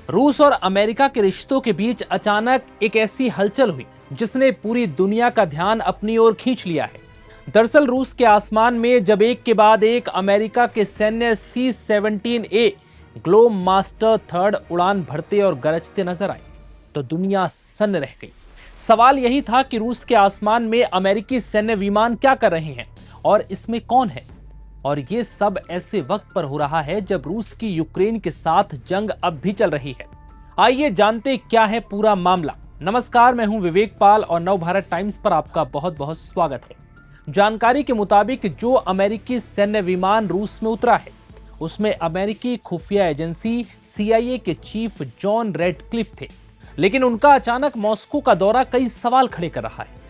रूस और अमेरिका के रिश्तों के बीच अचानक एक ऐसी हलचल हुई जिसने पूरी दुनिया का ध्यान अपनी ओर खींच लिया है। दरअसल रूस के आसमान में जब एक के बाद एक अमेरिका के सैन्य C-17A ग्लोब मास्टर थर्ड उड़ान भरते और गरजते नजर आए तो दुनिया सन्न रह गई। सवाल यही था कि रूस के आसमान में अमेरिकी सैन्य विमान क्या कर रहे हैं और इसमें कौन है। और ये सब ऐसे वक्त पर हो रहा है जब रूस की यूक्रेन के साथ जंग अब भी चल रही है। आइए जानते क्या है पूरा मामला। नमस्कार, मैं हूं विवेक पाल और नवभारत टाइम्स पर आपका बहुत बहुत स्वागत है। जानकारी के मुताबिक जो अमेरिकी सैन्य विमान रूस में उतरा है उसमें अमेरिकी खुफिया एजेंसी CIA के चीफ जॉन रेडक्लिफ थे, लेकिन उनका अचानक मॉस्को का दौरा कई सवाल खड़े कर रहा है।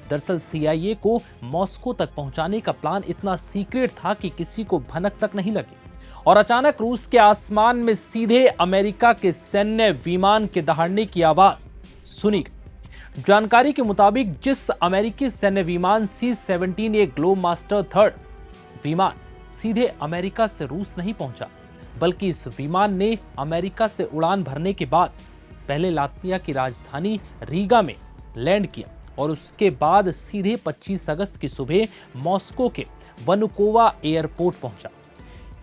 दरअसल CIA को मॉस्को तक पहुंचाने का प्लान इतना सीक्रेट था कि किसी को भनक तक नहीं लगी और अचानक रूस के आसमान में सीधे अमेरिका के सैन्य विमान के दहाड़ने की आवाज सुनी गई। जानकारी के मुताबिक जिस अमेरिकी सैन्य विमान C-17A ग्लोब मास्टर थर्ड विमान सीधे अमेरिका से रूस नहीं पहुंचा, बल्कि इस विमान ने अमेरिका से उड़ान भरने के बाद पहले लात्विया की राजधानी रीगा में लैंड किया और उसके बाद सीधे 25 अगस्त की सुबह मॉस्को के वनुकोवा एयरपोर्ट पहुंचा।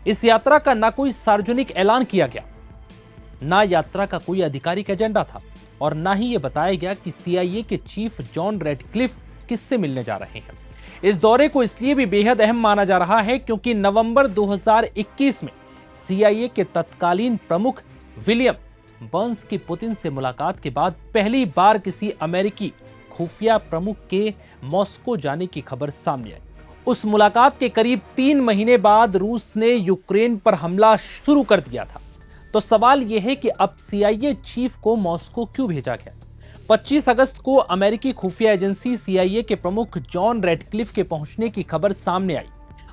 इस यात्रा का ना कोई सार्वजनिक ऐलान किया गया, ना यात्रा का कोई आधिकारिक एजेंडा था और ना ही यह बताया गया कि CIA के चीफ जॉन रेडक्लिफ किससे मिलने जा रहे हैं। इस दौरे को इसलिए भी बेहद अहम माना जा रहा है क्योंकि नवंबर 2021 में CIA के तत्कालीन प्रमुख विलियम बर्न्स की पुतिन से मुलाकात के बाद पहली बार किसी अमेरिकी खुफिया प्रमुख के मॉस्को जाने की खबर सामने आई। उस मुलाकात के करीब 3 महीने बाद रूस ने यूक्रेन पर हमला शुरू कर दिया था। तो सवाल यह है कि अब CIA चीफ को मॉस्को क्यों भेजा गया। 25 अगस्त को अमेरिकी खुफिया एजेंसी CIA के प्रमुख जॉन रेडक्लिफ के पहुंचने की खबर सामने आई।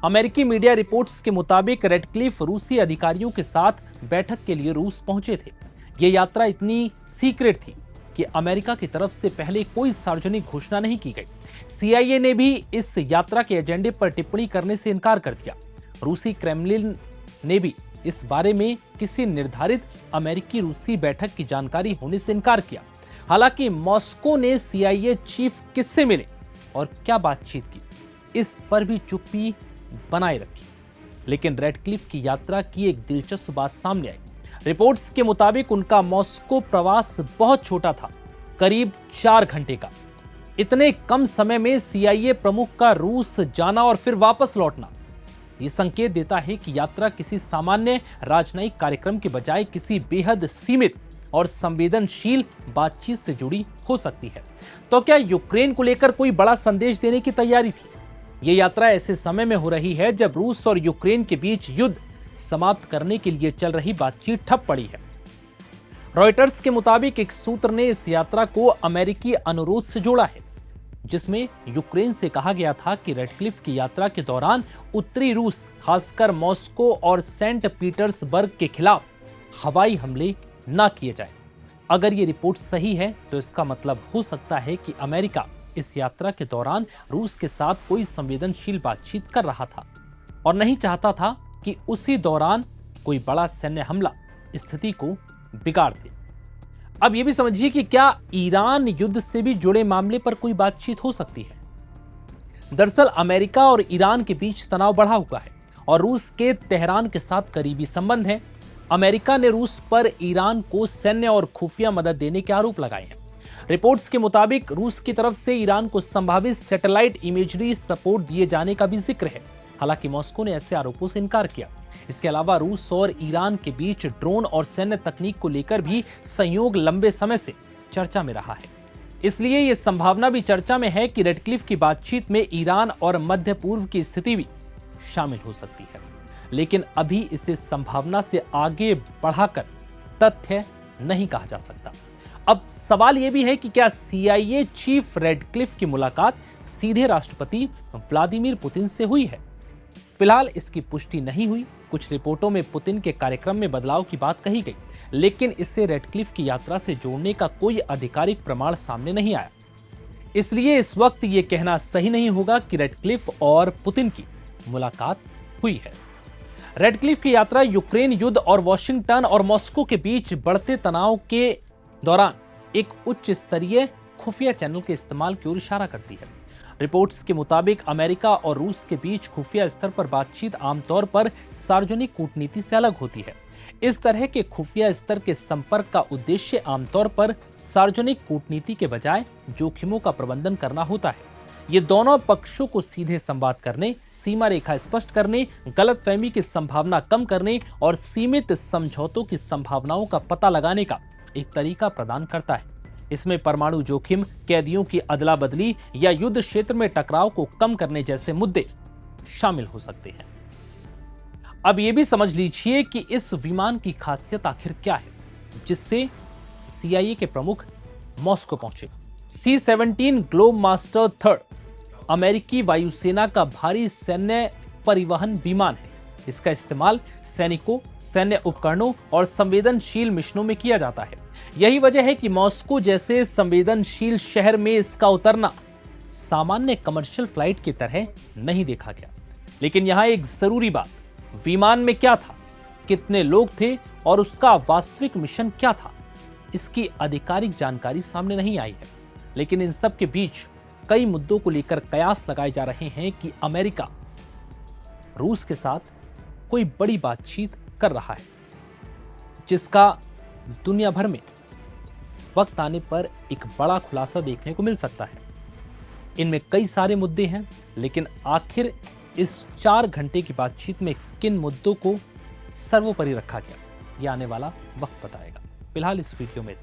अमेरिकी मीडिया रिपोर्ट्स के मुताबिक रेडक्लिफ रूसी अधिकारियों के साथ बैठक के लिए रूस पहुंचे थे। यह यात्रा इतनी सीक्रेट थी कि अमेरिका की तरफ से पहले कोई सार्वजनिक घोषणा नहीं की गई। CIA ने भी इस यात्रा के एजेंडे पर टिप्पणी करने से इनकार कर दिया। रूसी क्रेमलिन ने भी इस बारे में किसी निर्धारित अमेरिकी रूसी बैठक की जानकारी होने से इनकार किया। हालांकि मॉस्को ने CIA चीफ किससे मिले और क्या बातचीत की, इस पर भी चुप्पी बनाए रखी। लेकिन रेडक्लिफ की यात्रा की एक दिलचस्प बात सामने आई। रिपोर्ट्स के मुताबिक उनका मॉस्को प्रवास बहुत छोटा था, करीब 4 घंटे का। इतने कम समय में CIA प्रमुख का रूस जाना और फिर वापस लौटना, ये संकेत देता है कि यात्रा किसी सामान्य राजनयिक कार्यक्रम के बजाय किसी बेहद सीमित और संवेदनशील बातचीत से जुड़ी हो सकती है। तो क्या यूक्रेन को लेकर कोई बड़ा संदेश देने की तैयारी थी? ये यात्रा ऐसे समय में हो रही है जब रूस और यूक्रेन के बीच युद्ध समाप्त करने के लिए चल रही बातचीत ठप पड़ी है। रॉयटर्स के मुताबिक एक सूत्र ने इस यात्रा को अमेरिकी अनुरोध से जोड़ा है, जिसमें यूक्रेन से कहा गया था कि रेडक्लिफ की यात्रा के दौरान उत्तरी रूस, खासकर मॉस्को और सेंट पीटर्सबर्ग के खिलाफ हवाई हमले न किए जाए। अगर ये रिपोर्ट सही है तो इसका मतलब हो सकता है कि अमेरिका इस यात्रा के दौरान रूस के साथ कोई संवेदनशील बातचीत कर रहा था और नहीं चाहता था कि उसी दौरान कोई बड़ा सैन्य हमला स्थिति को बिगाड़ दे। अब यह भी समझिए कि क्या ईरान युद्ध से भी जुड़े मामले पर कोई बातचीत हो सकती है। दरअसल अमेरिका और ईरान के बीच तनाव बढ़ा हुआ है और रूस के तेहरान के साथ करीबी संबंध हैं। अमेरिका ने रूस पर ईरान को सैन्य और खुफिया मदद देने के आरोप लगाए हैं। रिपोर्ट्स के मुताबिक रूस की तरफ से ईरान को संभावित सैटेलाइट इमेजरी सपोर्ट दिए जाने का भी जिक्र है। हालांकि मॉस्को ने ऐसे आरोपों से इनकार किया। इसके अलावा रूस और ईरान के बीच ड्रोन और सैन्य तकनीक को लेकर भी सहयोग लंबे समय से चर्चा में रहा है। इसलिए यह संभावना भी चर्चा में है कि रेडक्लिफ की बातचीत में ईरान और मध्य पूर्व की स्थिति भी शामिल हो सकती है, लेकिन अभी इसे संभावना से आगे बढ़ाकर तथ्य नहीं कहा जा सकता। अब सवाल यह भी है कि क्या CIA चीफ रेडक्लिफ की मुलाकात सीधे राष्ट्रपति व्लादिमीर पुतिन से हुई है। फिलहाल इसकी पुष्टि नहीं हुई। कुछ रिपोर्टों में पुतिन के कार्यक्रम में बदलाव की बात कही गई, लेकिन इससे रेडक्लिफ की यात्रा से जोड़ने का कोई आधिकारिक प्रमाण सामने नहीं आया। इसलिए इस वक्त ये कहना सही नहीं होगा कि रेडक्लिफ और पुतिन की मुलाकात हुई है। रेडक्लिफ की यात्रा यूक्रेन युद्ध और वॉशिंगटन और मॉस्को के बीच बढ़ते तनाव के दौरान एक उच्च स्तरीय खुफिया चैनल के इस्तेमाल की ओर इशारा करती है। रिपोर्ट्स के मुताबिक अमेरिका और रूस के बीच खुफिया स्तर पर बातचीत आमतौर पर सार्वजनिक कूटनीति से अलग होती है। इस तरह के खुफिया स्तर के संपर्क का उद्देश्य आमतौर पर सार्वजनिक कूटनीति के बजाय जोखिमों का प्रबंधन करना होता है। ये दोनों पक्षों को सीधे संवाद करने, सीमा रेखा स्पष्ट करने, गलतफहमी की संभावना कम करने और सीमित समझौतों की संभावनाओं का पता लगाने का एक तरीका प्रदान करता है। इसमें परमाणु जोखिम, कैदियों की अदला बदली या युद्ध क्षेत्र में टकराव को कम करने जैसे मुद्दे शामिल हो सकते हैं। अब यह भी समझ लीजिए कि इस विमान की खासियत आखिर क्या है जिससे CIA के प्रमुख मॉस्को पहुंचे। C-17 ग्लोबमास्टर 3 अमेरिकी वायुसेना का भारी सैन्य परिवहन विमान है। इसका इस्तेमाल सैनिकों, सैन्य उपकरणों और संवेदनशील मिशनों में किया जाता है। यही वजह है कि मॉस्को जैसे संवेदनशील शहर में इसका उतरना सामान्य कमर्शियल फ्लाइट की तरह नहीं देखा गया। लेकिन यहां एक जरूरी बात, विमान में क्या था, कितने लोग थे और उसका वास्तविक मिशन क्या था, इसकी आधिकारिक जानकारी सामने नहीं आई है। लेकिन इन सब के बीच कई मुद्दों को लेकर कयास लगाए जा रहे हैं कि अमेरिका रूस के साथ कोई बड़ी बातचीत कर रहा है, जिसका दुनिया भर में वक्त आने पर एक बड़ा खुलासा देखने को मिल सकता है। इनमें कई सारे मुद्दे हैं, लेकिन आखिर इस 4 घंटे की बातचीत में किन मुद्दों को सर्वोपरि रखा गया, यह आने वाला वक्त बताएगा। फिलहाल इस वीडियो में